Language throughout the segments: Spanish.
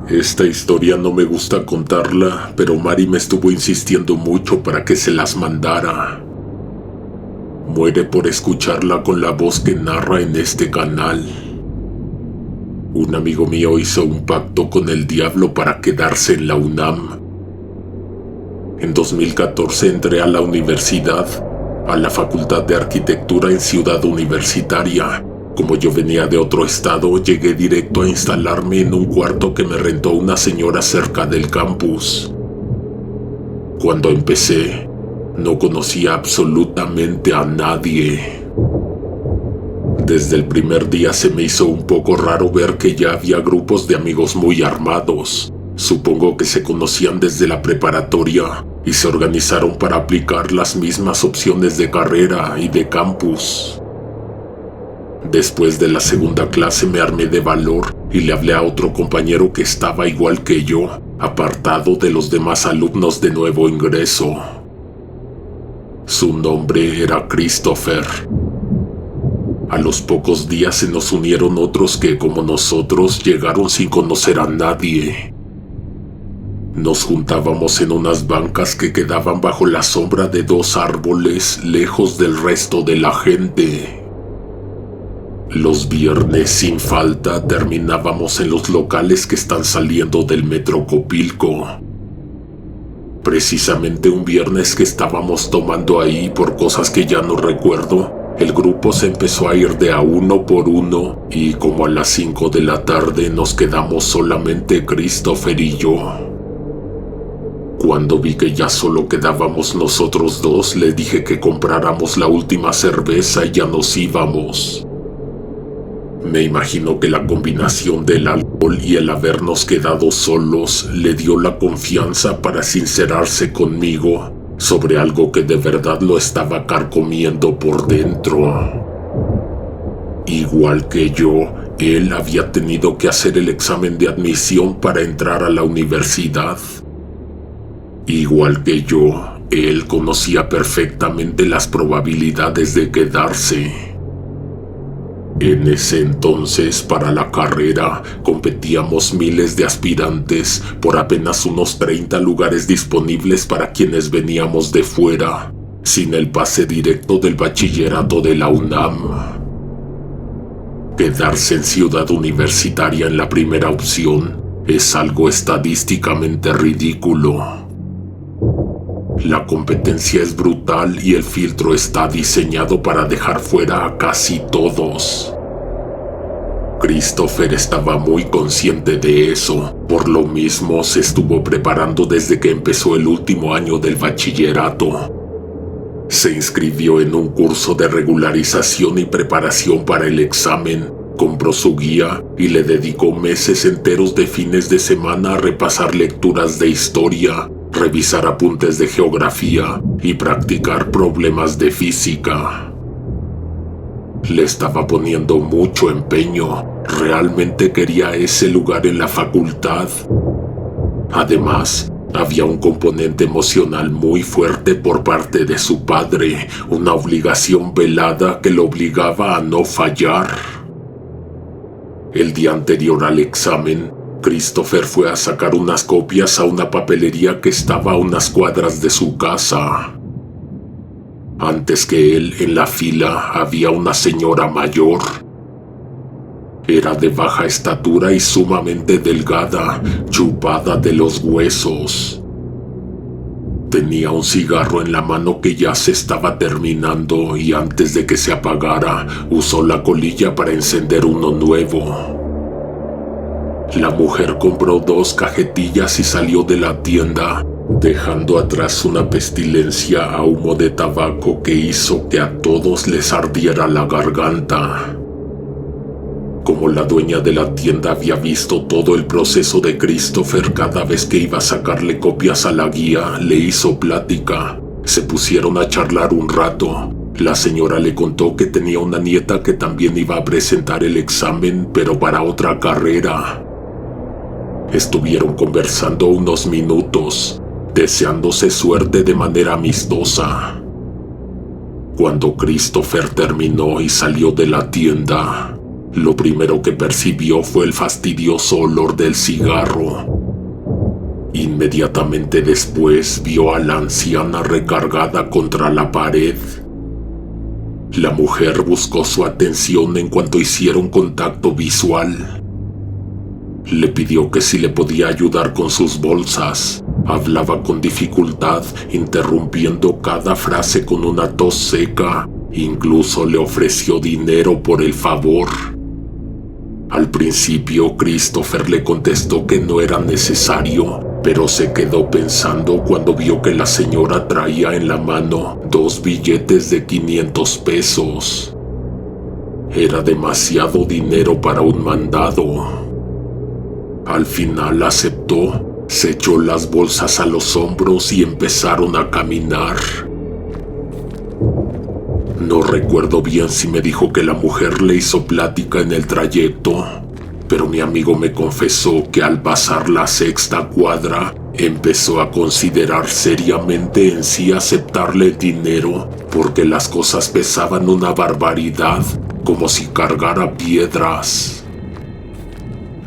Esta historia no me gusta contarla, pero Mari me estuvo insistiendo mucho para que se las mandara. Muere por escucharla con la voz que narra en este canal. Un amigo mío hizo un pacto con el diablo para quedarse en la UNAM. En 2014 entré a la universidad, a la Facultad de Arquitectura en Ciudad Universitaria. Como yo venía de otro estado, llegué directo a instalarme en un cuarto que me rentó una señora cerca del campus. Cuando empecé, no conocía absolutamente a nadie. Desde el primer día se me hizo un poco raro ver que ya había grupos de amigos muy armados. Supongo que se conocían desde la preparatoria y se organizaron para aplicar las mismas opciones de carrera y de campus. Después de la segunda clase me armé de valor y le hablé a otro compañero que estaba igual que yo, apartado de los demás alumnos de nuevo ingreso. Su nombre era Christopher. A los pocos días se nos unieron otros que, como nosotros, llegaron sin conocer a nadie. Nos juntábamos en unas bancas que quedaban bajo la sombra de 2 árboles, lejos del resto de la gente. Los viernes, sin falta, terminábamos en los locales que están saliendo del Metro Copilco. Precisamente un viernes que estábamos tomando ahí por cosas que ya no recuerdo, el grupo se empezó a ir de a uno por uno y como a las 5 de la tarde nos quedamos solamente Christopher y yo. Cuando vi que ya solo quedábamos nosotros dos, le dije que compráramos la última cerveza y ya nos íbamos. Me imagino que la combinación del alcohol y el habernos quedado solos le dio la confianza para sincerarse conmigo sobre algo que de verdad lo estaba carcomiendo por dentro. Igual que yo, él había tenido que hacer el examen de admisión para entrar a la universidad. Igual que yo, él conocía perfectamente las probabilidades de quedarse. En ese entonces, para la carrera, competíamos miles de aspirantes por apenas unos 30 lugares disponibles para quienes veníamos de fuera, sin el pase directo del bachillerato de la UNAM. Quedarse en Ciudad Universitaria en la primera opción es algo estadísticamente ridículo. La competencia es brutal y el filtro está diseñado para dejar fuera a casi todos. Christopher estaba muy consciente de eso, por lo mismo se estuvo preparando desde que empezó el último año del bachillerato. Se inscribió en un curso de regularización y preparación para el examen, compró su guía y le dedicó meses enteros de fines de semana a repasar lecturas de historia, revisar apuntes de geografía y practicar problemas de física. Le estaba poniendo mucho empeño, realmente quería ese lugar en la facultad. Además, había un componente emocional muy fuerte por parte de su padre, una obligación velada que lo obligaba a no fallar. El día anterior al examen, Christopher fue a sacar unas copias a una papelería que estaba a unas cuadras de su casa. Antes que él, en la fila, había una señora mayor. Era de baja estatura y sumamente delgada, chupada de los huesos. Tenía un cigarro en la mano que ya se estaba terminando y antes de que se apagara, usó la colilla para encender uno nuevo. La mujer compró 2 cajetillas y salió de la tienda, dejando atrás una pestilencia a humo de tabaco que hizo que a todos les ardiera la garganta. Como la dueña de la tienda había visto todo el proceso de Christopher cada vez que iba a sacarle copias a la guía, le hizo plática. Se pusieron a charlar un rato. La señora le contó que tenía una nieta que también iba a presentar el examen, pero para otra carrera. Estuvieron conversando unos minutos. deseándose suerte de manera amistosa. Cuando Christopher terminó y salió de la tienda, lo primero que percibió fue el fastidioso olor del cigarro. Inmediatamente después vio a la anciana recargada contra la pared. La mujer buscó su atención en cuanto hicieron contacto visual. Le pidió que si le podía ayudar con sus bolsas. Hablaba con dificultad, interrumpiendo cada frase con una tos seca. Incluso le ofreció dinero por el favor. Al principio, Christopher le contestó que no era necesario, pero se quedó pensando cuando vio que la señora traía en la mano 2 billetes de 500 pesos. Era demasiado dinero para un mandado. Al final aceptó, se echó las bolsas a los hombros y empezaron a caminar. No recuerdo bien si me dijo que la mujer le hizo plática en el trayecto, pero mi amigo me confesó que al pasar la 6ª cuadra, empezó a considerar seriamente en sí aceptarle el dinero, porque las cosas pesaban una barbaridad, como si cargara piedras.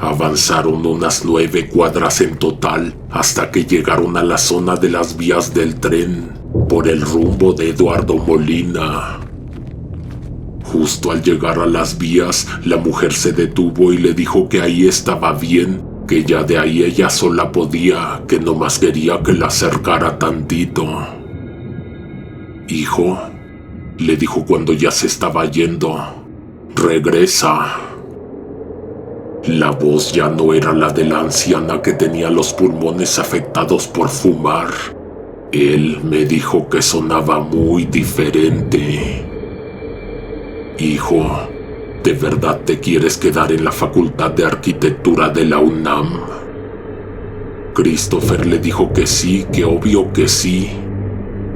Avanzaron unas 9 cuadras en total, hasta que llegaron a la zona de las vías del tren, por el rumbo de Eduardo Molina. Justo al llegar a las vías, la mujer se detuvo y le dijo que ahí estaba bien, que ya de ahí ella sola podía, que nomás quería que la acercara tantito. «Hijo», le dijo cuando ya se estaba yendo, «regresa». La voz ya no era la de la anciana que tenía los pulmones afectados por fumar. Él me dijo que sonaba muy diferente. «Hijo, ¿de verdad te quieres quedar en la Facultad de Arquitectura de la UNAM?» Christopher le dijo que sí, que obvio que sí.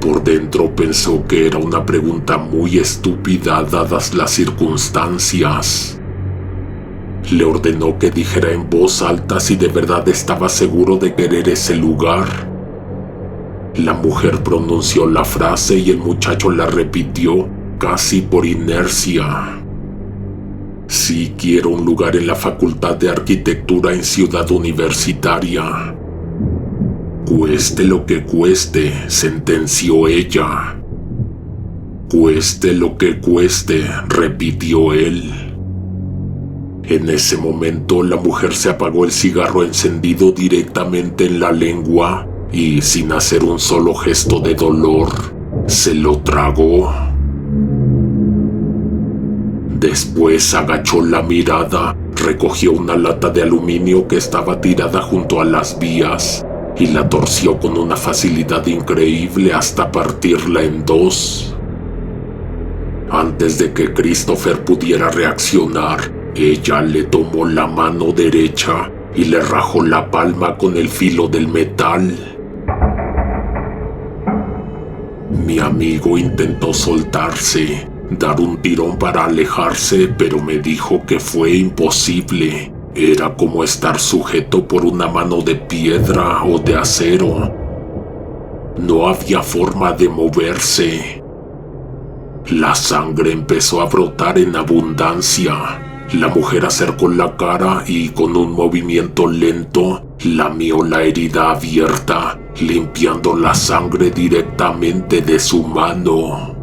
Por dentro pensó que era una pregunta muy estúpida dadas las circunstancias. Le ordenó que dijera en voz alta si de verdad estaba seguro de querer ese lugar. La mujer pronunció la frase y el muchacho la repitió casi por inercia. «Sí, quiero un lugar en la Facultad de Arquitectura en Ciudad Universitaria. Cueste lo que cueste», sentenció ella. «Cueste lo que cueste», repitió él. En ese momento la mujer se apagó el cigarro encendido directamente en la lengua y, sin hacer un solo gesto de dolor, se lo tragó. Después agachó la mirada, recogió una lata de aluminio que estaba tirada junto a las vías y la torció con una facilidad increíble hasta partirla en 2. Antes de que Christopher pudiera reaccionar, ella le tomó la mano derecha y le rajó la palma con el filo del metal. Mi amigo intentó soltarse, dar un tirón para alejarse, pero me dijo que fue imposible. Era como estar sujeto por una mano de piedra o de acero. No había forma de moverse. La sangre empezó a brotar en abundancia. La mujer acercó la cara y, con un movimiento lento, lamió la herida abierta, limpiando la sangre directamente de su mano.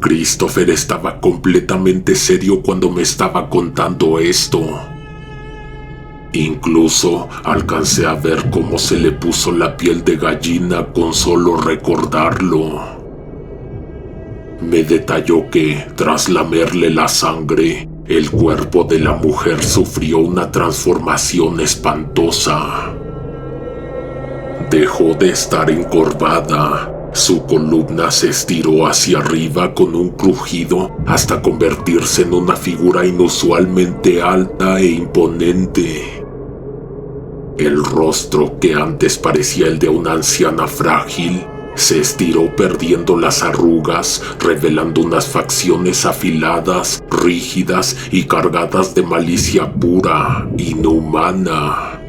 Christopher estaba completamente serio cuando me estaba contando esto. Incluso alcancé a ver cómo se le puso la piel de gallina con solo recordarlo. Me detalló que, tras lamerle la sangre, el cuerpo de la mujer sufrió una transformación espantosa. Dejó de estar encorvada. Su columna se estiró hacia arriba con un crujido hasta convertirse en una figura inusualmente alta e imponente. El rostro, que antes parecía el de una anciana frágil, se estiró perdiendo las arrugas, revelando unas facciones afiladas, rígidas y cargadas de malicia pura, inhumana.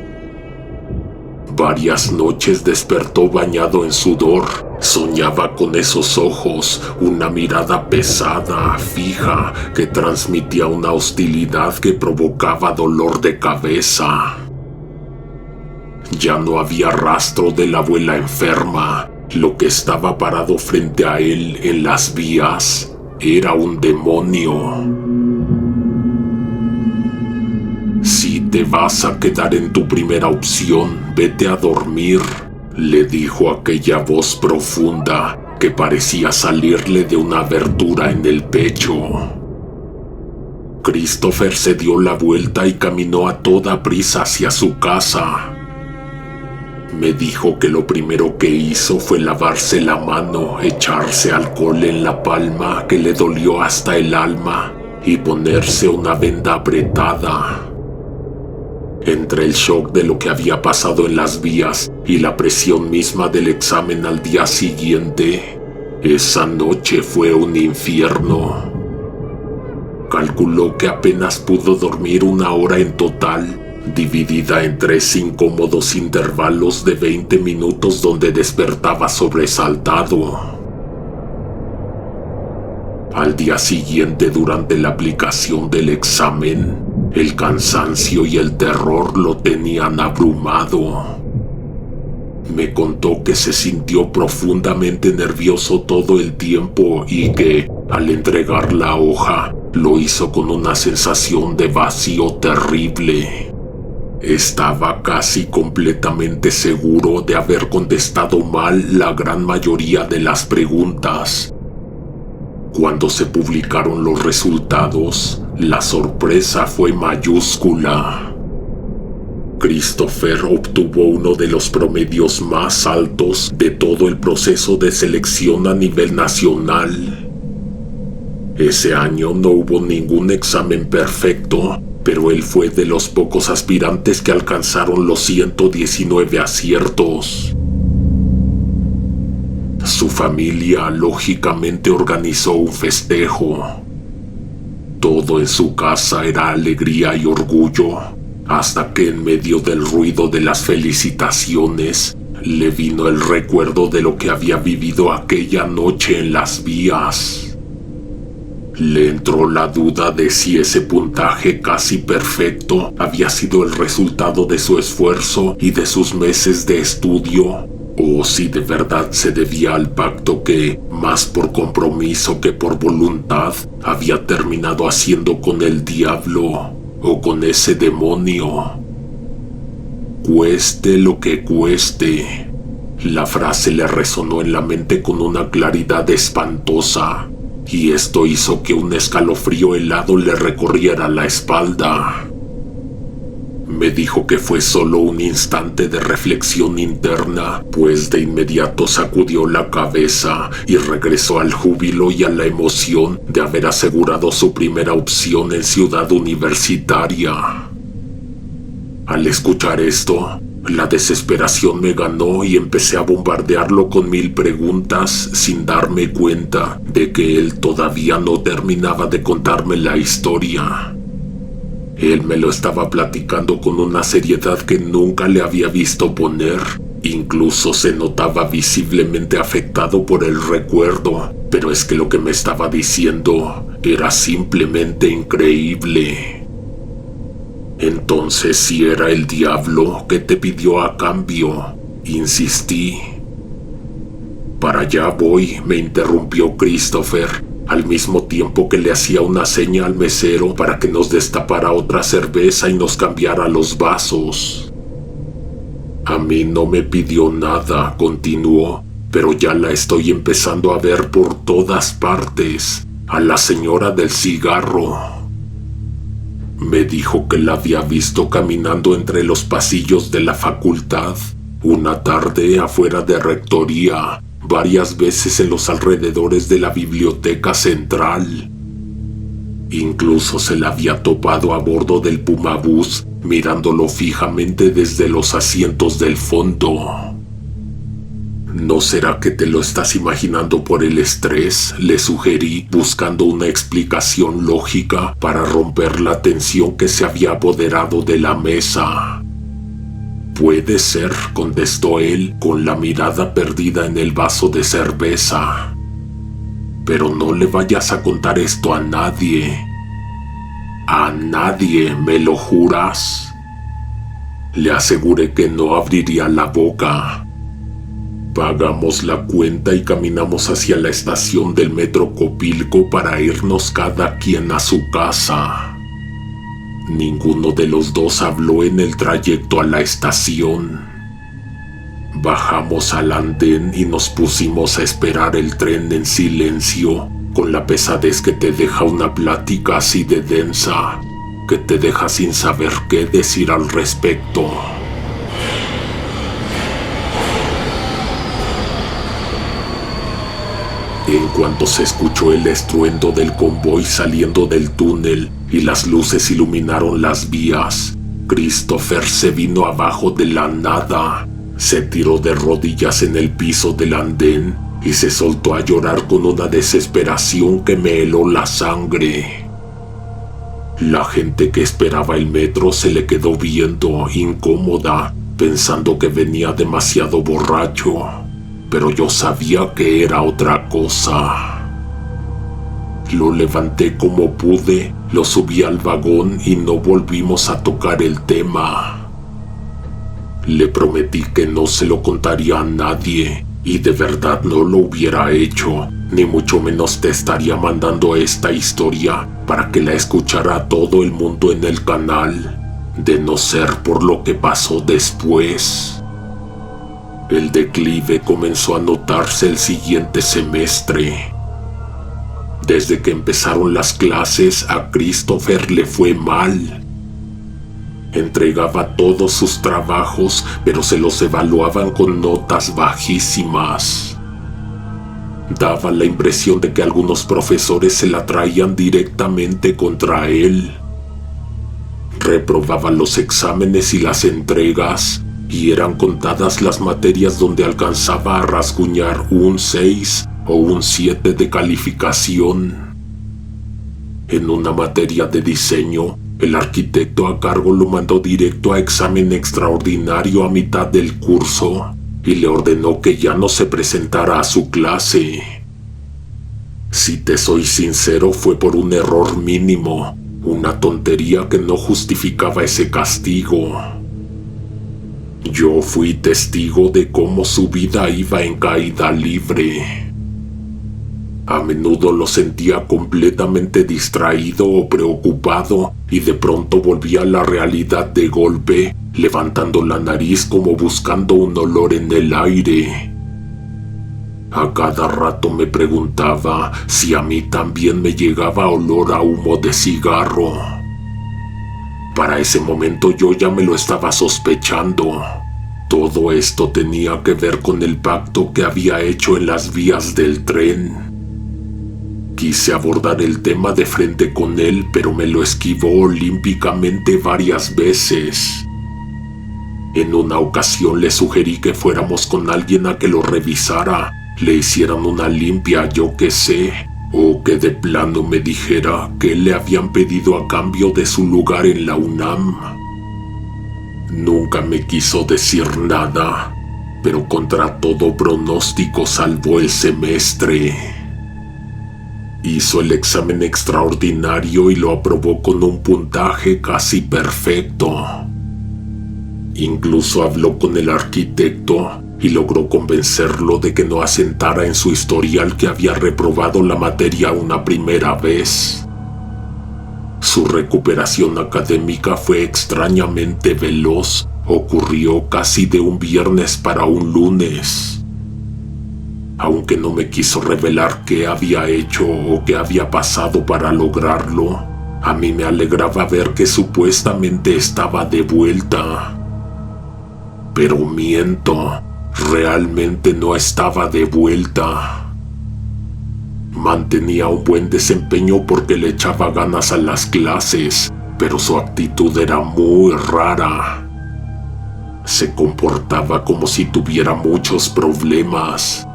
Varias noches despertó bañado en sudor. Soñaba con esos ojos, una mirada pesada, fija, que transmitía una hostilidad que provocaba dolor de cabeza. Ya no había rastro de la abuela enferma. Lo que estaba parado frente a él en las vías era un demonio. Si te vas a quedar en tu primera opción, vete a dormir, le dijo aquella voz profunda que parecía salirle de una abertura en el pecho. Christopher se dio la vuelta y caminó a toda prisa hacia su casa. Me dijo que lo primero que hizo fue lavarse la mano, echarse alcohol en la palma que le dolió hasta el alma y ponerse una venda apretada. Entre el shock de lo que había pasado en las vías y la presión misma del examen al día siguiente, esa noche fue un infierno. Calculó que apenas pudo dormir 1 hora en total, dividida en 3 incómodos intervalos de 20 minutos donde despertaba sobresaltado. Al día siguiente, durante la aplicación del examen, el cansancio y el terror lo tenían abrumado. Me contó que se sintió profundamente nervioso todo el tiempo y que, al entregar la hoja, lo hizo con una sensación de vacío terrible. Estaba casi completamente seguro de haber contestado mal la gran mayoría de las preguntas. Cuando se publicaron los resultados, la sorpresa fue mayúscula. Christopher obtuvo uno de los promedios más altos de todo el proceso de selección a nivel nacional. Ese año no hubo ningún examen perfecto, pero él fue de los pocos aspirantes que alcanzaron los 119 aciertos. Su familia lógicamente organizó un festejo. Todo en su casa era alegría y orgullo, hasta que en medio del ruido de las felicitaciones le vino el recuerdo de lo que había vivido aquella noche en las vías. Le entró la duda de si ese puntaje casi perfecto había sido el resultado de su esfuerzo y de sus meses de estudio, o si de verdad se debía al pacto que, más por compromiso que por voluntad, había terminado haciendo con el diablo o con ese demonio. Cueste lo que cueste. La frase le resonó en la mente con una claridad espantosa, y esto hizo que un escalofrío helado le recorriera la espalda. Me dijo que fue solo un instante de reflexión interna, pues de inmediato sacudió la cabeza y regresó al júbilo y a la emoción de haber asegurado su primera opción en Ciudad Universitaria. Al escuchar esto, la desesperación me ganó y empecé a bombardearlo con 1000 preguntas sin darme cuenta de que él todavía no terminaba de contarme la historia. Él me lo estaba platicando con una seriedad que nunca le había visto poner. Incluso se notaba visiblemente afectado por el recuerdo, pero es que lo que me estaba diciendo era simplemente increíble. Entonces, si era el diablo, ¿qué te pidió a cambio? Insistí. Para allá voy, me interrumpió Christopher, al mismo tiempo que le hacía una seña al mesero para que nos destapara otra cerveza y nos cambiara los vasos. A mí no me pidió nada, continuó, pero ya la estoy empezando a ver por todas partes, a la señora del cigarro. Me dijo que la había visto caminando entre los pasillos de la facultad, una tarde afuera de rectoría, varias veces en los alrededores de la biblioteca central. Incluso se la había topado a bordo del Pumabús, mirándolo fijamente desde los asientos del fondo. ¿No será que te lo estás imaginando por el estrés?, le sugerí, buscando una explicación lógica para romper la tensión que se había apoderado de la mesa. Puede ser, contestó él, con la mirada perdida en el vaso de cerveza. Pero no le vayas a contar esto a nadie. ¿A nadie, me lo juras? Le aseguré que no abriría la boca. Pagamos la cuenta y caminamos hacia la estación del metro Copilco para irnos cada quien a su casa. Ninguno de los dos habló en el trayecto a la estación. Bajamos al andén y nos pusimos a esperar el tren en silencio, con la pesadez que te deja una plática así de densa, que te deja sin saber qué decir al respecto. En cuanto se escuchó el estruendo del convoy saliendo del túnel y las luces iluminaron las vías, Christopher se vino abajo de la nada, se tiró de rodillas en el piso del andén y se soltó a llorar con una desesperación que me heló la sangre. La gente que esperaba el metro se le quedó viendo, incómoda, pensando que venía demasiado borracho. Pero yo sabía que era otra cosa. Lo levanté como pude, lo subí al vagón y no volvimos a tocar el tema. Le prometí que no se lo contaría a nadie y de verdad no lo hubiera hecho, ni mucho menos te estaría mandando esta historia para que la escuchara todo el mundo en el canal, de no ser por lo que pasó después. El declive comenzó a notarse el siguiente semestre. Desde que empezaron las clases, a Christopher le fue mal. Entregaba todos sus trabajos, pero se los evaluaban con notas bajísimas. Daba la impresión de que algunos profesores se la traían directamente contra él. Reprobaba los exámenes y las entregas, y eran contadas las materias donde alcanzaba a rasguñar un 6 o un 7 de calificación. En una materia de diseño, el arquitecto a cargo lo mandó directo a examen extraordinario a mitad del curso y le ordenó que ya no se presentara a su clase. Si te soy sincero, fue por un error mínimo, una tontería que no justificaba ese castigo. Yo fui testigo de cómo su vida iba en caída libre. A menudo lo sentía completamente distraído o preocupado y de pronto volvía a la realidad de golpe, levantando la nariz como buscando un olor en el aire. A cada rato me preguntaba si a mí también me llegaba olor a humo de cigarro. Para ese momento yo ya me lo estaba sospechando. Todo esto tenía que ver con el pacto que había hecho en las vías del tren. Quise abordar el tema de frente con él, pero me lo esquivó olímpicamente varias veces. En una ocasión le sugerí que fuéramos con alguien a que lo revisara, le hicieran una limpia, yo qué sé, o que de plano me dijera qué le habían pedido a cambio de su lugar en la UNAM. Nunca me quiso decir nada, pero contra todo pronóstico salvó el semestre. Hizo el examen extraordinario y lo aprobó con un puntaje casi perfecto. Incluso habló con el arquitecto y logró convencerlo de que no asentara en su historial que había reprobado la materia una primera vez. Su recuperación académica fue extrañamente veloz, ocurrió casi de un viernes para un lunes. Aunque no me quiso revelar qué había hecho o qué había pasado para lograrlo, a mí me alegraba ver que supuestamente estaba de vuelta. Pero miento, realmente no estaba de vuelta. Mantenía un buen desempeño porque le echaba ganas a las clases, pero su actitud era muy rara. Se comportaba como si tuviera muchos problemas.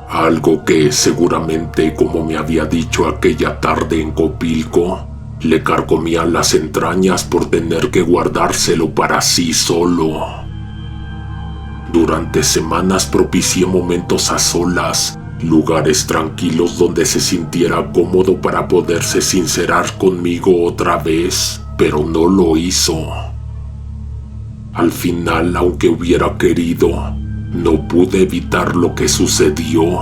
Algo que seguramente, como me había dicho aquella tarde en Copilco, Le carcomía las entrañas por tener que guardárselo para sí solo. Durante semanas propicié momentos a solas, lugares tranquilos donde se sintiera cómodo para poderse sincerar conmigo otra vez, pero no lo hizo. Al final, aunque hubiera querido, no pude evitar lo que sucedió.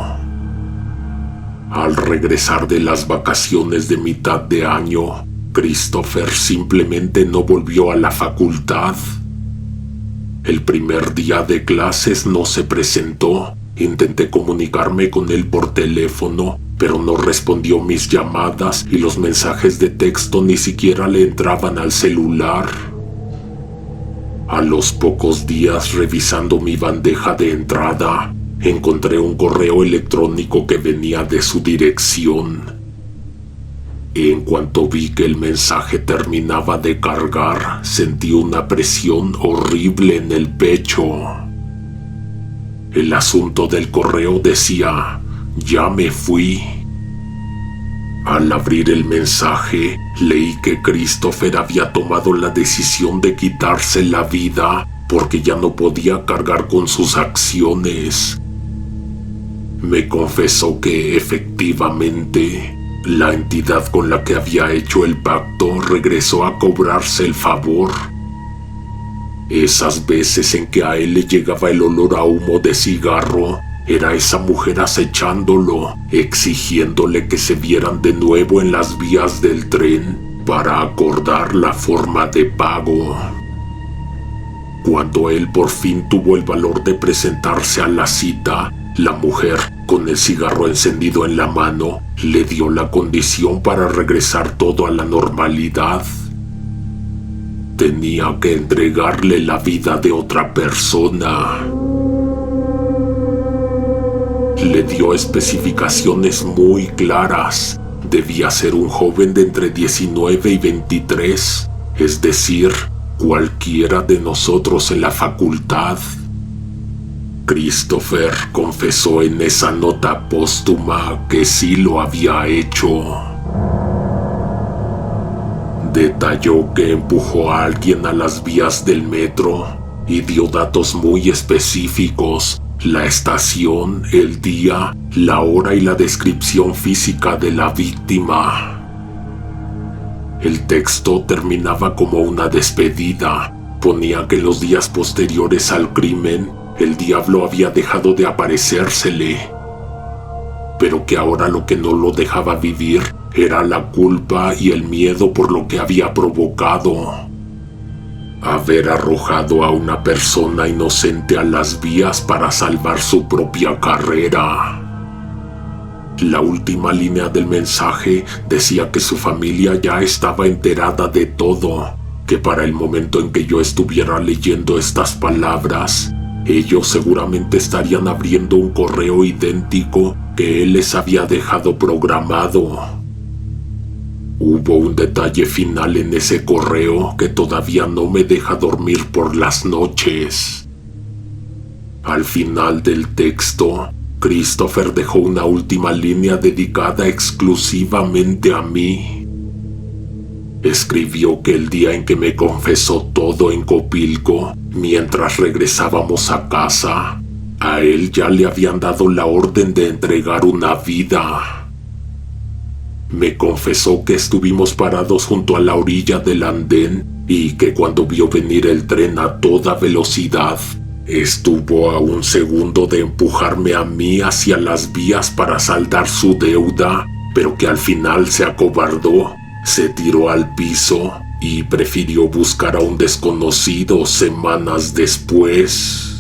Al regresar de las vacaciones de mitad de año, Christopher simplemente no volvió a la facultad. El primer día de clases no se presentó. Intenté comunicarme con él por teléfono, pero no respondió mis llamadas y los mensajes de texto ni siquiera le entraban al celular. A los pocos días, revisando mi bandeja de entrada, encontré un correo electrónico que venía de su dirección. En cuanto vi que el mensaje terminaba de cargar, sentí una presión horrible en el pecho. El asunto del correo decía: "Ya me fui". Al abrir el mensaje, leí que Christopher había tomado la decisión de quitarse la vida porque ya no podía cargar con sus acciones. Me confesó que efectivamente la entidad con la que había hecho el pacto regresó a cobrarse el favor. Esas veces en que a él le llegaba el olor a humo de cigarro, era esa mujer acechándolo, exigiéndole que se vieran de nuevo en las vías del tren para acordar la forma de pago. Cuando él por fin tuvo el valor de presentarse a la cita, la mujer, con el cigarro encendido en la mano, le dio la condición para regresar todo a la normalidad. Tenía que entregarle la vida de otra persona. Le dio especificaciones muy claras. Debía ser un joven de entre 19 y 23, es decir, cualquiera de nosotros en la facultad. Christopher confesó en esa nota póstuma que sí lo había hecho. Detalló que empujó a alguien a las vías del metro y dio datos muy específicos: la estación, el día, la hora y la descripción física de la víctima. El texto terminaba como una despedida. Ponía que en los días posteriores al crimen, el diablo había dejado de aparecérsele, pero que ahora lo que no lo dejaba vivir era la culpa y el miedo por lo que había provocado. Haber arrojado a una persona inocente a las vías para salvar su propia carrera. La última línea del mensaje decía que su familia ya estaba enterada de todo, que para el momento en que yo estuviera leyendo estas palabras, ellos seguramente estarían abriendo un correo idéntico que él les había dejado programado. Hubo un detalle final en ese correo que todavía no me deja dormir por las noches. Al final del texto, Christopher dejó una última línea dedicada exclusivamente a mí. Escribió que el día en que me confesó todo en Copilco, mientras regresábamos a casa, a él ya le habían dado la orden de entregar una vida. Me confesó que estuvimos parados junto a la orilla del andén y que cuando vio venir el tren a toda velocidad, estuvo a un segundo de empujarme a mí hacia las vías para saldar su deuda, pero que al final se acobardó, se tiró al piso y prefirió buscar a un desconocido semanas después.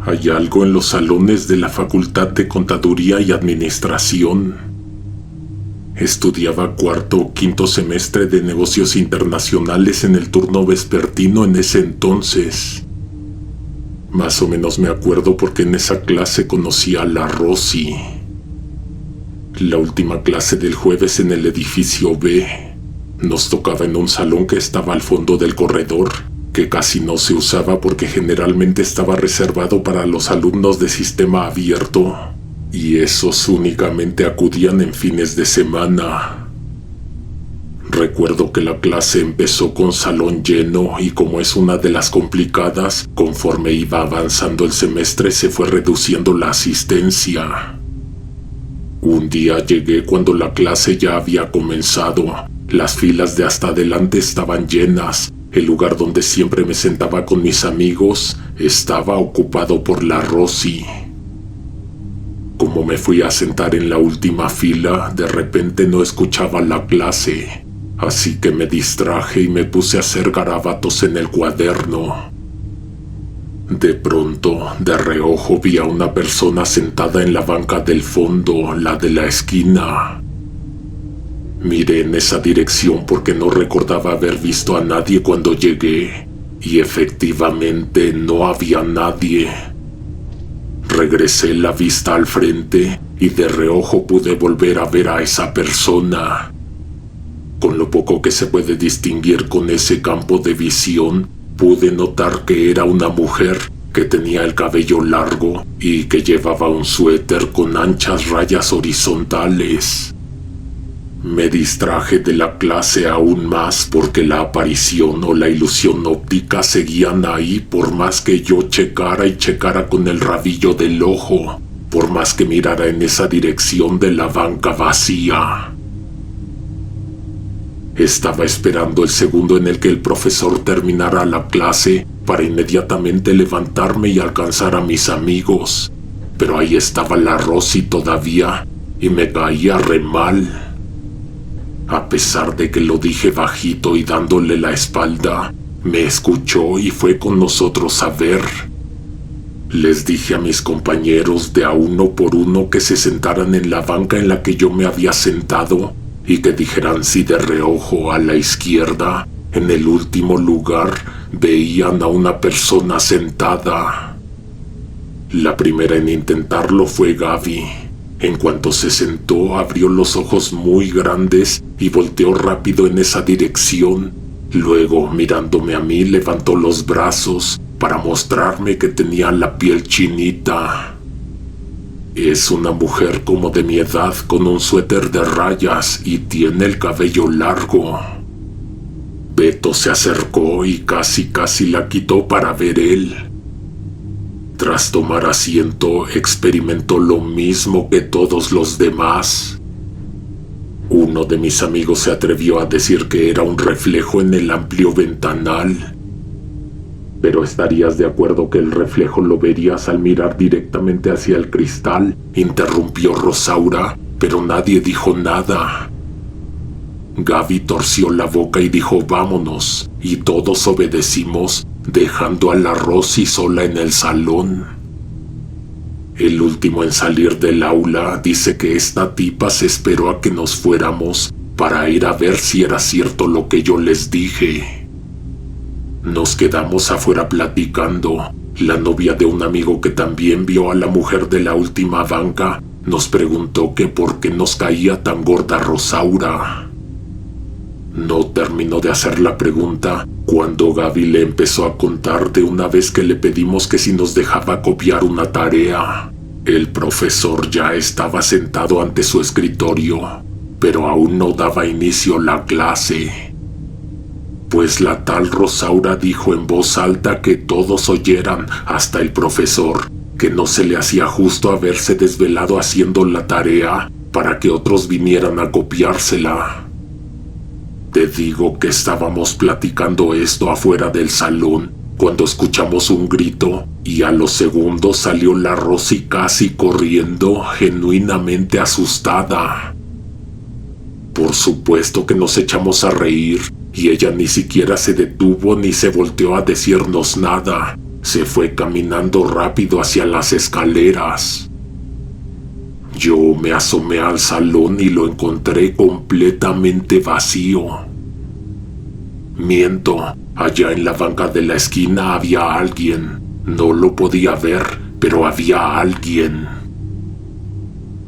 Hay algo en los salones de la Facultad de Contaduría y Administración. Estudiaba cuarto o quinto semestre de negocios internacionales en el turno vespertino en ese entonces. Más o menos me acuerdo porque en esa clase conocí a la Rosy. La última clase del jueves en el edificio B. Nos tocaba en un salón que estaba al fondo del corredor, que casi no se usaba porque generalmente estaba reservado para los alumnos de sistema abierto, y esos únicamente acudían en fines de semana. Recuerdo que la clase empezó con salón lleno y como es una de las complicadas, conforme iba avanzando el semestre se fue reduciendo la asistencia. Un día llegué cuando la clase ya había comenzado. Las filas de hasta adelante estaban llenas. El lugar donde siempre me sentaba con mis amigos estaba ocupado por la Rosy. Como me fui a sentar en la última fila, de repente no escuchaba la clase. Así que me distraje y me puse a hacer garabatos en el cuaderno. De pronto, de reojo vi a una persona sentada en la banca del fondo, la de la esquina. Miré en esa dirección porque no recordaba haber visto a nadie cuando llegué, y efectivamente no había nadie. Regresé la vista al frente y de reojo pude volver a ver a esa persona. Con lo poco que se puede distinguir con ese campo de visión, pude notar que era una mujer que tenía el cabello largo y que llevaba un suéter con anchas rayas horizontales. Me distraje de la clase aún más porque la aparición o la ilusión óptica seguían ahí por más que yo checara y checara con el rabillo del ojo, por más que mirara en esa dirección de la banca vacía. Estaba esperando el segundo en el que el profesor terminara la clase para inmediatamente levantarme y alcanzar a mis amigos. Pero ahí estaba la Rosy todavía y me caía re mal. A pesar de que lo dije bajito y dándole la espalda, me escuchó y fue con nosotros a ver. Les dije a mis compañeros de a uno por uno que se sentaran en la banca en la que yo me había sentado y que dijeran si de reojo a la izquierda, en el último lugar, veían a una persona sentada. La primera en intentarlo fue Gaby. En cuanto se sentó, abrió los ojos muy grandes y volteó rápido en esa dirección. Luego, mirándome a mí, levantó los brazos para mostrarme que tenía la piel chinita. Es una mujer como de mi edad con un suéter de rayas y tiene el cabello largo. Beto se acercó y casi la quitó para ver él. Tras tomar asiento, experimentó lo mismo que todos los demás. Uno de mis amigos se atrevió a decir que era un reflejo en el amplio ventanal. Pero estarías de acuerdo que el reflejo lo verías al mirar directamente hacia el cristal, interrumpió Rosaura, pero nadie dijo nada. Gaby torció la boca y dijo vámonos, y todos obedecimos, dejando a la Rosy sola en el salón. El último en salir del aula dice que esta tipa se esperó a que nos fuéramos para ir a ver si era cierto lo que yo les dije. Nos quedamos afuera platicando. La novia de un amigo que también vio a la mujer de la última banca nos preguntó que por qué nos caía tan gorda Rosaura. No terminó de hacer la pregunta cuando Gaby le empezó a contar de una vez que le pedimos que si nos dejaba copiar una tarea. El profesor ya estaba sentado ante su escritorio, pero aún no daba inicio la clase. Pues la tal Rosaura dijo en voz alta que todos oyeran, hasta el profesor, que no se le hacía justo haberse desvelado haciendo la tarea para que otros vinieran a copiársela. Te digo que estábamos platicando esto afuera del salón cuando escuchamos un grito y a los segundos salió la Rosy casi corriendo, genuinamente asustada. Por supuesto que nos echamos a reír y ella ni siquiera se detuvo ni se volteó a decirnos nada. Se fue caminando rápido hacia las escaleras. Yo me asomé al salón y lo encontré completamente vacío. Miento, allá en la banca de la esquina había alguien. No lo podía ver, pero había alguien.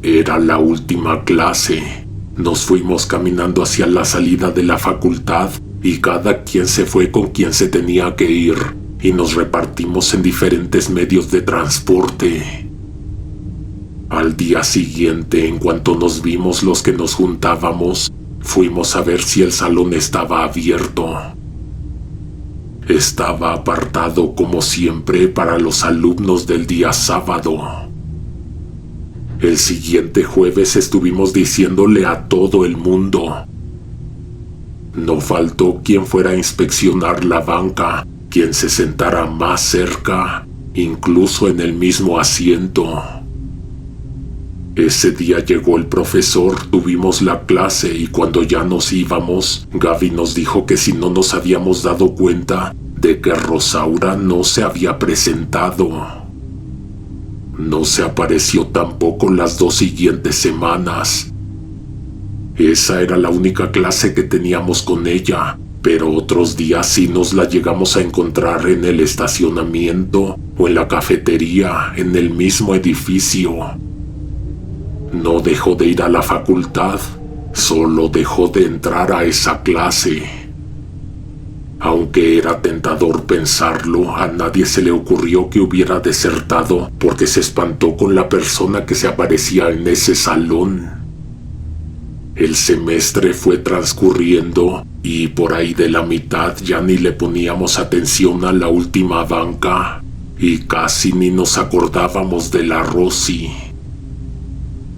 Era la última clase. Nos fuimos caminando hacia la salida de la facultad y cada quien se fue con quien se tenía que ir y nos repartimos en diferentes medios de transporte. Al día siguiente, en cuanto nos vimos los que nos juntábamos, fuimos a ver si el salón estaba abierto. Estaba apartado como siempre para los alumnos del día sábado. El siguiente jueves estuvimos diciéndole a todo el mundo. No faltó quien fuera a inspeccionar la banca, quien se sentara más cerca, incluso en el mismo asiento. Ese día llegó el profesor, tuvimos la clase y cuando ya nos íbamos, Gaby nos dijo que si no nos habíamos dado cuenta de que Rosaura no se había presentado. No se apareció tampoco las 2 siguientes semanas. Esa era la única clase que teníamos con ella, pero otros días sí nos la llegamos a encontrar en el estacionamiento o en la cafetería, en el mismo edificio. No dejó de ir a la facultad, solo dejó de entrar a esa clase. Aunque era tentador pensarlo, a nadie se le ocurrió que hubiera desertado porque se espantó con la persona que se aparecía en ese salón. El semestre fue transcurriendo y por ahí de la mitad ya ni le poníamos atención a la última banca y casi ni nos acordábamos de la Rosy.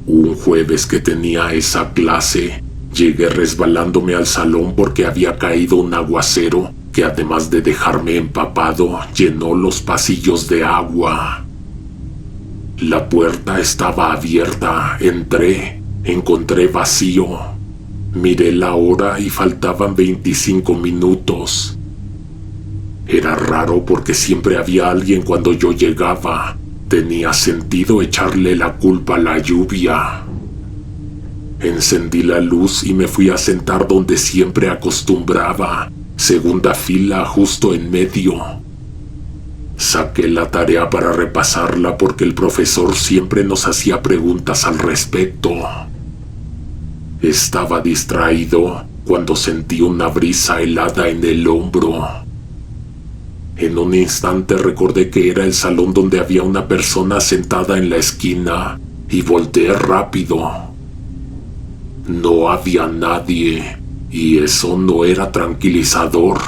Un jueves que tenía esa clase, llegué resbalándome al salón porque había caído un aguacero que además de dejarme empapado, llenó los pasillos de agua. La puerta estaba abierta, entré, encontré vacío. Miré la hora y faltaban 25 minutos. Era raro porque siempre había alguien cuando yo llegaba. Tenía sentido echarle la culpa a la lluvia. Encendí la luz y me fui a sentar donde siempre acostumbraba, segunda fila justo en medio. Saqué la tarea para repasarla porque el profesor siempre nos hacía preguntas al respecto. Estaba distraído cuando sentí una brisa helada en el hombro. En un instante recordé que era el salón donde había una persona sentada en la esquina y volteé rápido. No había nadie y eso no era tranquilizador.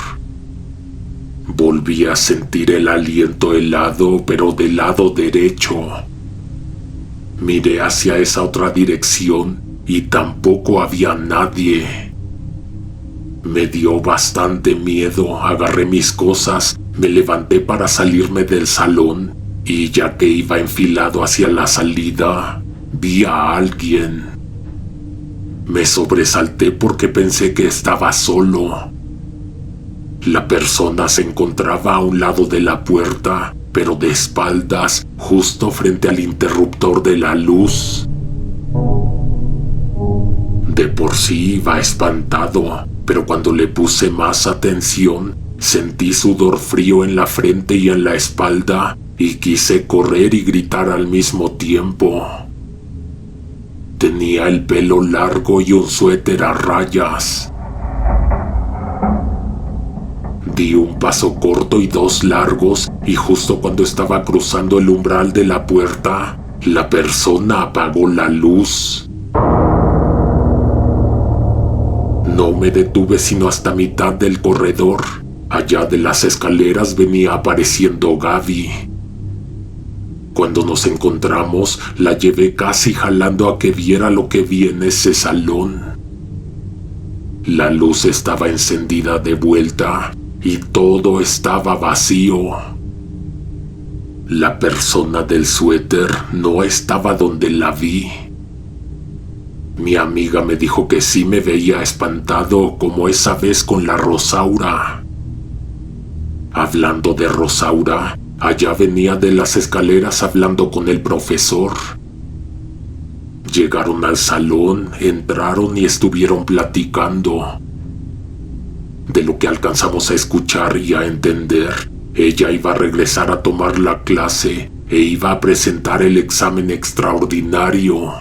Volví a sentir el aliento helado, pero del lado derecho. Miré hacia esa otra dirección y tampoco había nadie. Me dio bastante miedo, agarré mis cosas, me levanté para salirme del salón y ya que iba enfilado hacia la salida, vi a alguien. Me sobresalté porque pensé que estaba solo. La persona se encontraba a un lado de la puerta, pero de espaldas, justo frente al interruptor de la luz. De por sí iba espantado, pero cuando le puse más atención, sentí sudor frío en la frente y en la espalda y quise correr y gritar al mismo tiempo. Tenía el pelo largo y un suéter a rayas. Di un paso corto y 2 largos y justo cuando estaba cruzando el umbral de la puerta, la persona apagó la luz. No me detuve sino hasta mitad del corredor. Allá de las escaleras venía apareciendo Gaby. Cuando nos encontramos, la llevé casi jalando a que viera lo que vi en ese salón. La luz estaba encendida de vuelta y todo estaba vacío. La persona del suéter no estaba donde la vi. Mi amiga me dijo que sí me veía espantado como esa vez con la Rosaura. Hablando de Rosaura, allá venía de las escaleras hablando con el profesor. Llegaron al salón, entraron y estuvieron platicando. De lo que alcanzamos a escuchar y a entender, ella iba a regresar a tomar la clase e iba a presentar el examen extraordinario.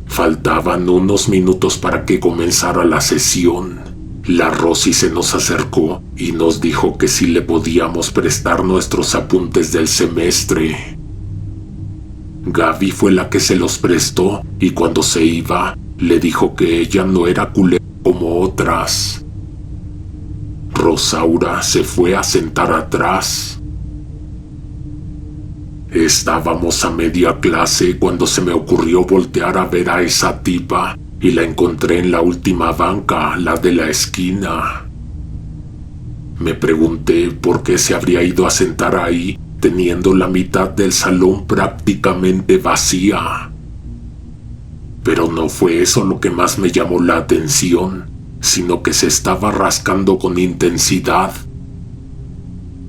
Faltaban unos minutos para que comenzara la sesión. La Rosy se nos acercó y nos dijo que si le podíamos prestar nuestros apuntes del semestre. Gaby fue la que se los prestó y cuando se iba, le dijo que ella no era culera como otras. Rosaura se fue a sentar atrás. Estábamos a media clase cuando se me ocurrió voltear a ver a esa tipa y la encontré en la última banca, la de la esquina. Me pregunté por qué se habría ido a sentar ahí, teniendo la mitad del salón prácticamente vacía. Pero no fue eso lo que más me llamó la atención, sino que se estaba rascando con intensidad.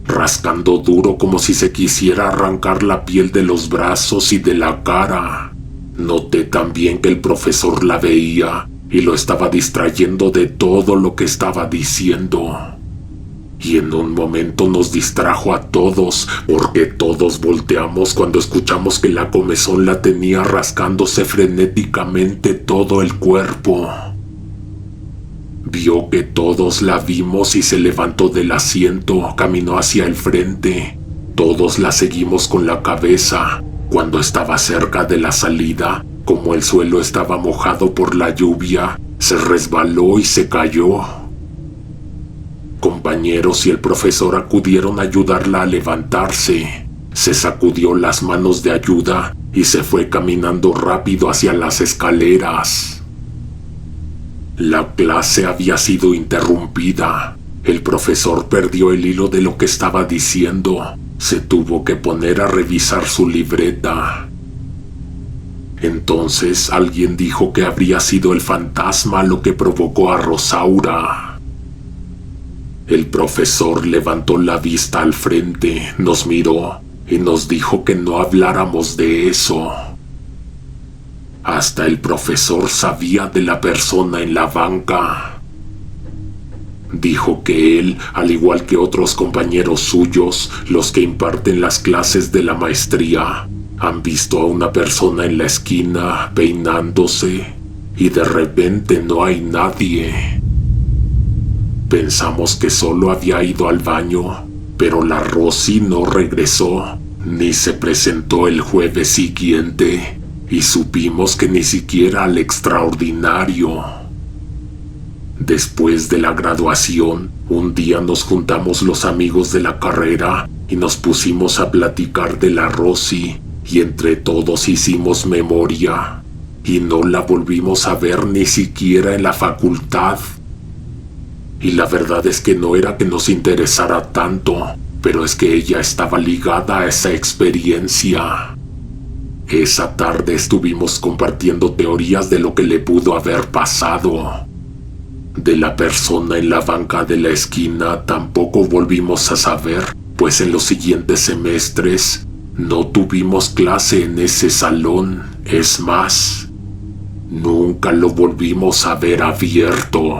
Rascando duro como si se quisiera arrancar la piel de los brazos y de la cara. Noté también que el profesor la veía y lo estaba distrayendo de todo lo que estaba diciendo. Y en un momento nos distrajo a todos, porque todos volteamos cuando escuchamos que la comezón la tenía rascándose frenéticamente todo el cuerpo. Vio que todos la vimos y se levantó del asiento, caminó hacia el frente. Todos la seguimos con la cabeza. Cuando estaba cerca de la salida, como el suelo estaba mojado por la lluvia, se resbaló y se cayó. Compañeros y el profesor acudieron a ayudarla a levantarse. Se sacudió las manos de ayuda y se fue caminando rápido hacia las escaleras. La clase había sido interrumpida. El profesor perdió el hilo de lo que estaba diciendo. Se tuvo que poner a revisar su libreta. Entonces alguien dijo que habría sido el fantasma lo que provocó a Rosaura. El profesor levantó la vista al frente, nos miró y nos dijo que no habláramos de eso. Hasta el profesor sabía de la persona en la banca. Dijo que él, al igual que otros compañeros suyos, los que imparten las clases de la maestría, han visto a una persona en la esquina peinándose y de repente no hay nadie. Pensamos que solo había ido al baño, pero la Rosy no regresó, ni se presentó el jueves siguiente, y supimos que ni siquiera al extraordinario. Después de la graduación, un día nos juntamos los amigos de la carrera y nos pusimos a platicar de la Rosy, y entre todos hicimos memoria, y no la volvimos a ver ni siquiera en la facultad. Y la verdad es que no era que nos interesara tanto, pero es que ella estaba ligada a esa experiencia. Esa tarde estuvimos compartiendo teorías de lo que le pudo haber pasado. De la persona en la banca de la esquina tampoco volvimos a saber, pues en los siguientes semestres no tuvimos clase en ese salón. Es más, nunca lo volvimos a ver abierto.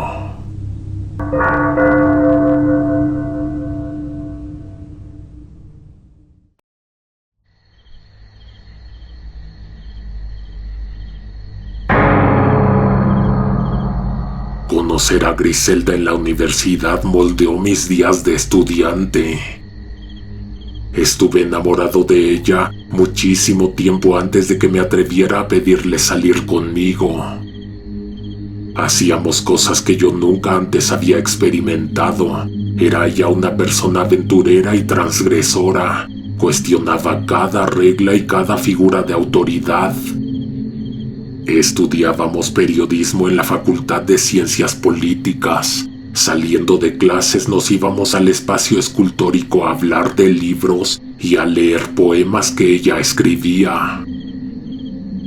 Conocer a Griselda en la universidad moldeó mis días de estudiante. Estuve enamorado de ella muchísimo tiempo antes de que me atreviera a pedirle salir conmigo. Hacíamos cosas que yo nunca antes había experimentado. Era ella una persona aventurera y transgresora. Cuestionaba cada regla y cada figura de autoridad. Estudiábamos periodismo en la Facultad de Ciencias Políticas. Saliendo de clases nos íbamos al espacio escultórico a hablar de libros y a leer poemas que ella escribía.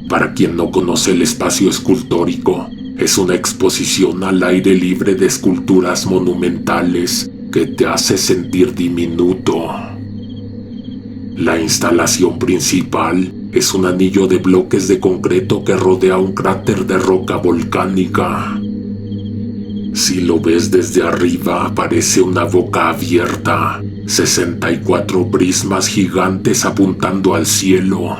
Para quien no conoce el espacio escultórico, es una exposición al aire libre de esculturas monumentales que te hace sentir diminuto. La instalación principal es un anillo de bloques de concreto que rodea un cráter de roca volcánica. Si lo ves desde arriba, parece una boca abierta, 64 prismas gigantes apuntando al cielo.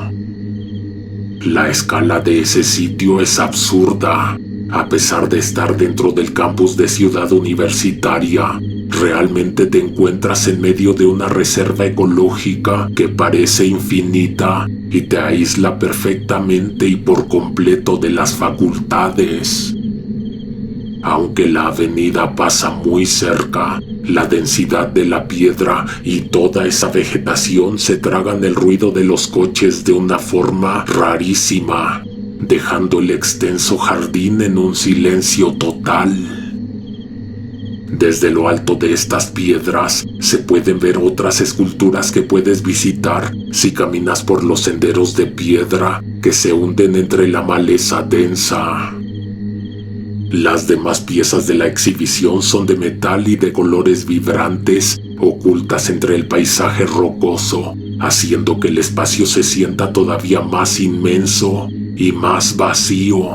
La escala de ese sitio es absurda. A pesar de estar dentro del campus de Ciudad Universitaria, realmente te encuentras en medio de una reserva ecológica que parece infinita y te aísla perfectamente y por completo de las facultades. Aunque la avenida pasa muy cerca, la densidad de la piedra y toda esa vegetación se tragan el ruido de los coches de una forma rarísima, dejando el extenso jardín en un silencio total. Desde lo alto de estas piedras se pueden ver otras esculturas que puedes visitar si caminas por los senderos de piedra que se hunden entre la maleza densa. Las demás piezas de la exhibición son de metal y de colores vibrantes, ocultas entre el paisaje rocoso, haciendo que el espacio se sienta todavía más inmenso y más vacío.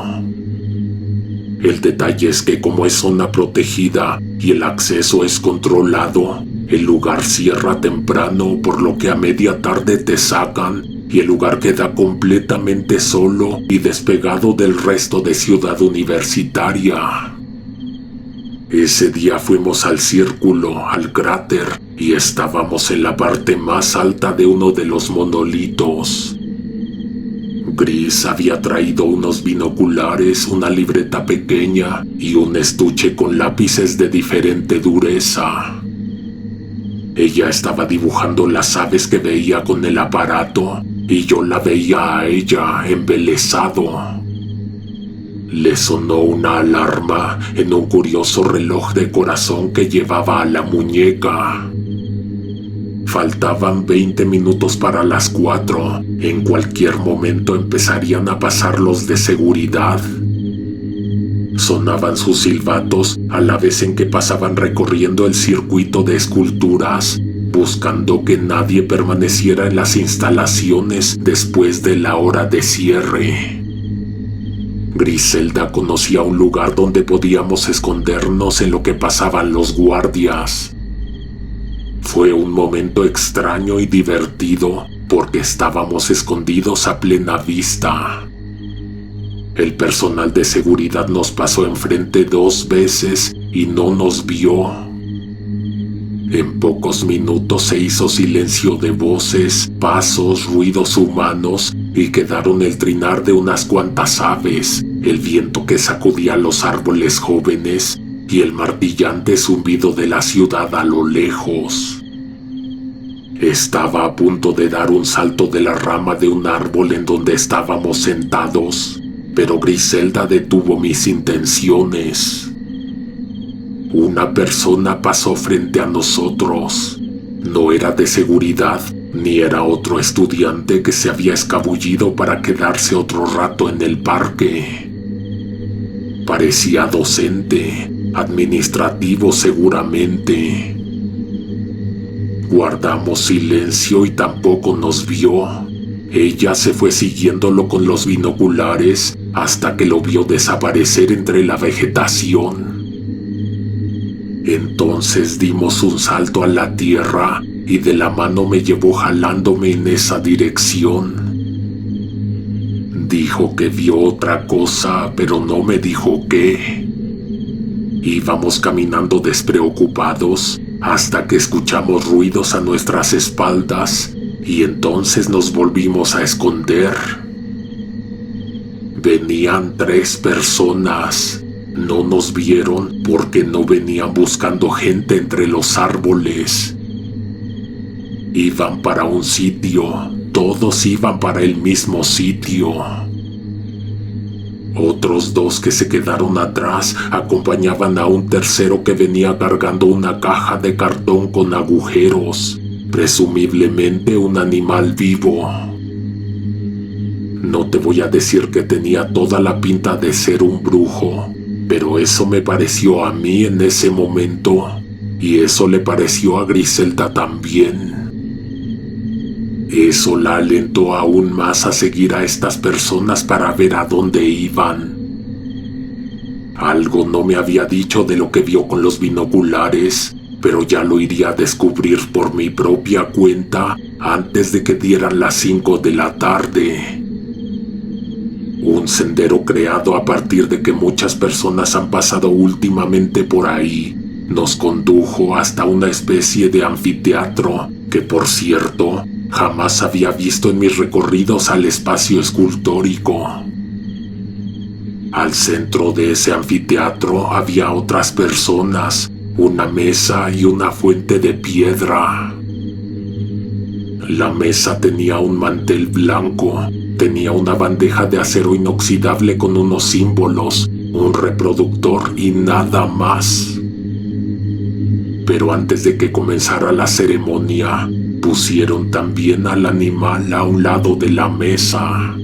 El detalle es que como es zona protegida y el acceso es controlado, el lugar cierra temprano, por lo que a media tarde te sacan y el lugar queda completamente solo y despegado del resto de Ciudad Universitaria. Ese día fuimos al círculo, al cráter, y estábamos en la parte más alta de uno de los monolitos. Gris había traído unos binoculares, una libreta pequeña y un estuche con lápices de diferente dureza. Ella estaba dibujando las aves que veía con el aparato y yo la veía a ella embelesado. Le sonó una alarma en un curioso reloj de corazón que llevaba a la muñeca. Faltaban 20 minutos para las 4. En cualquier momento empezarían a pasar los de seguridad. Sonaban sus silbatos a la vez en que pasaban recorriendo el circuito de esculturas, buscando que nadie permaneciera en las instalaciones después de la hora de cierre. Griselda conocía un lugar donde podíamos escondernos en lo que pasaban los guardias. Fue un momento extraño y divertido porque estábamos escondidos a plena vista. El personal de seguridad nos pasó enfrente 2 veces y no nos vio. En pocos minutos se hizo silencio de voces, pasos, ruidos humanos y quedaron el trinar de unas cuantas aves, el viento que sacudía los árboles jóvenes y el martillante zumbido de la ciudad a lo lejos. Estaba a punto de dar un salto de la rama de un árbol en donde estábamos sentados, pero Griselda detuvo mis intenciones. Una persona pasó frente a nosotros. No era de seguridad, ni era otro estudiante que se había escabullido para quedarse otro rato en el parque. Parecía docente, administrativo seguramente. Guardamos silencio y tampoco nos vio. Ella se fue siguiéndolo con los binoculares hasta que lo vio desaparecer entre la vegetación. Entonces dimos un salto a la tierra y de la mano me llevó jalándome en esa dirección. Dijo que vio otra cosa, pero no me dijo qué. Íbamos caminando despreocupados hasta que escuchamos ruidos a nuestras espaldas y entonces nos volvimos a esconder. Venían 3 personas. No nos vieron porque no venían buscando gente entre los árboles. Iban para un sitio, todos iban para el mismo sitio. Otros 2 que se quedaron atrás acompañaban a un tercero que venía cargando una caja de cartón con agujeros, presumiblemente un animal vivo. No te voy a decir que tenía toda la pinta de ser un brujo, pero eso me pareció a mí en ese momento, y eso le pareció a Griselda también. Eso la alentó aún más a seguir a estas personas para ver a dónde iban. Algo no me había dicho de lo que vio con los binoculares, pero ya lo iría a descubrir por mi propia cuenta antes de que dieran las 5 de la tarde. Un sendero creado a partir de que muchas personas han pasado últimamente por ahí nos condujo hasta una especie de anfiteatro que, por cierto, jamás había visto en mis recorridos al espacio escultórico. Al centro de ese anfiteatro había otras personas, una mesa y una fuente de piedra. La mesa tenía un mantel blanco, tenía una bandeja de acero inoxidable con unos símbolos, un reproductor y nada más. Pero antes de que comenzara la ceremonia, pusieron también al animal a un lado de la mesa.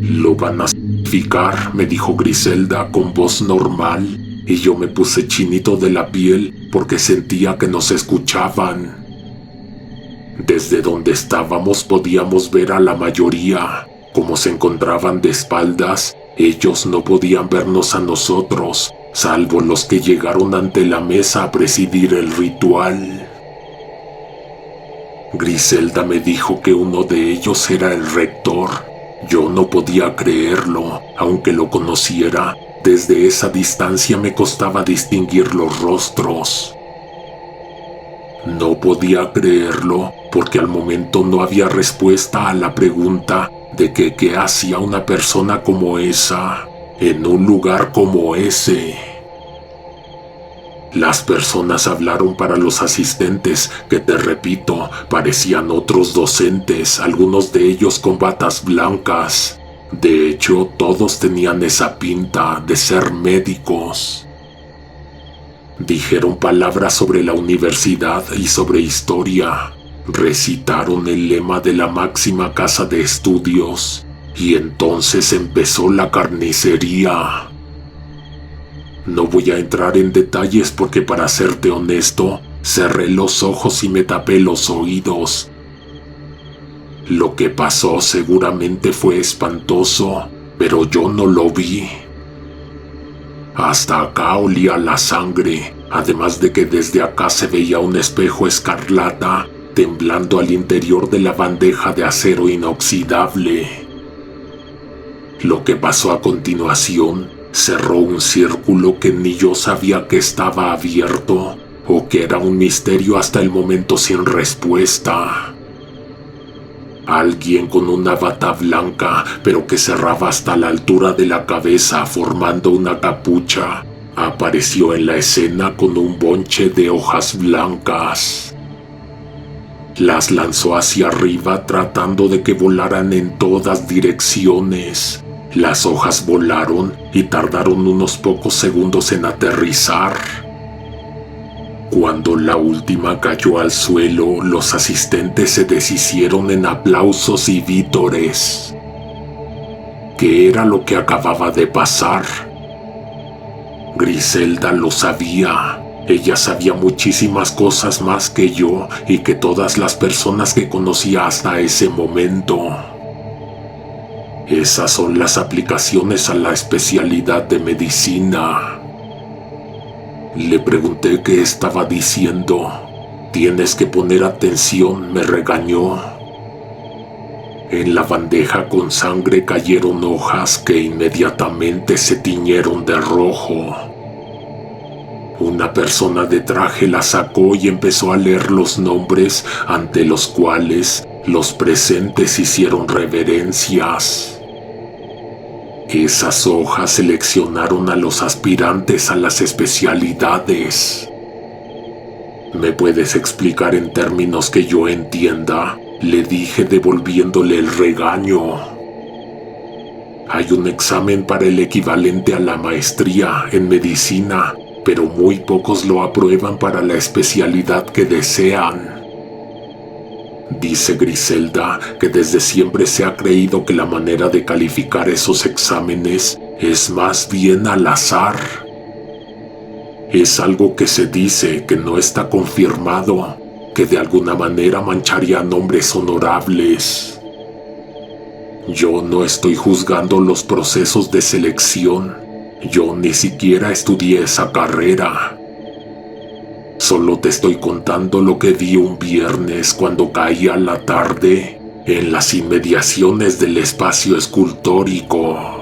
«Lo van a sacrificar», me dijo Griselda con voz normal, y yo me puse chinito de la piel porque sentía que nos escuchaban. Desde donde estábamos podíamos ver a la mayoría. Como se encontraban de espaldas, ellos no podían vernos a nosotros, salvo los que llegaron ante la mesa a presidir el ritual. Griselda me dijo que uno de ellos era el rector. Yo no podía creerlo, aunque lo conociera. Desde esa distancia me costaba distinguir los rostros. No podía creerlo porque al momento no había respuesta a la pregunta de que qué hacía una persona como esa en un lugar como ese. Las personas hablaron para los asistentes, que te repito, parecían otros docentes, algunos de ellos con batas blancas. De hecho, todos tenían esa pinta de ser médicos. Dijeron palabras sobre la universidad y sobre historia. Recitaron el lema de la máxima casa de estudios. Y entonces empezó la carnicería. No voy a entrar en detalles porque, para serte honesto, cerré los ojos y me tapé los oídos. Lo que pasó seguramente fue espantoso, pero yo no lo vi. Hasta acá olía la sangre, además de que desde acá se veía un espejo escarlata temblando al interior de la bandeja de acero inoxidable. Lo que pasó a continuación cerró un círculo que ni yo sabía que estaba abierto o que era un misterio hasta el momento sin respuesta. Alguien con una bata blanca, pero que cerraba hasta la altura de la cabeza formando una capucha, apareció en la escena con un bonche de hojas blancas. Las lanzó hacia arriba tratando de que volaran en todas direcciones. Las hojas volaron y tardaron unos pocos segundos en aterrizar. Cuando la última cayó al suelo, los asistentes se deshicieron en aplausos y vítores. ¿Qué era lo que acababa de pasar? Griselda lo sabía. Ella sabía muchísimas cosas más que yo y que todas las personas que conocía hasta ese momento. Esas son las aplicaciones a la especialidad de medicina. Le pregunté qué estaba diciendo. «Tienes que poner atención», me regañó. En la bandeja con sangre cayeron hojas que inmediatamente se tiñeron de rojo. Una persona de traje la sacó y empezó a leer los nombres ante los cuales los presentes hicieron reverencias. Esas hojas seleccionaron a los aspirantes a las especialidades. ¿Me puedes explicar en términos que yo entienda?, le dije devolviéndole el regaño. Hay un examen para el equivalente a la maestría en medicina, pero muy pocos lo aprueban para la especialidad que desean. Dice Griselda que desde siempre se ha creído que la manera de calificar esos exámenes es más bien al azar. Es algo que se dice, que no está confirmado, que de alguna manera mancharía nombres honorables. Yo no estoy juzgando los procesos de selección. Yo ni siquiera estudié esa carrera. Solo te estoy contando lo que vi un viernes cuando caía la tarde en las inmediaciones del espacio escultórico.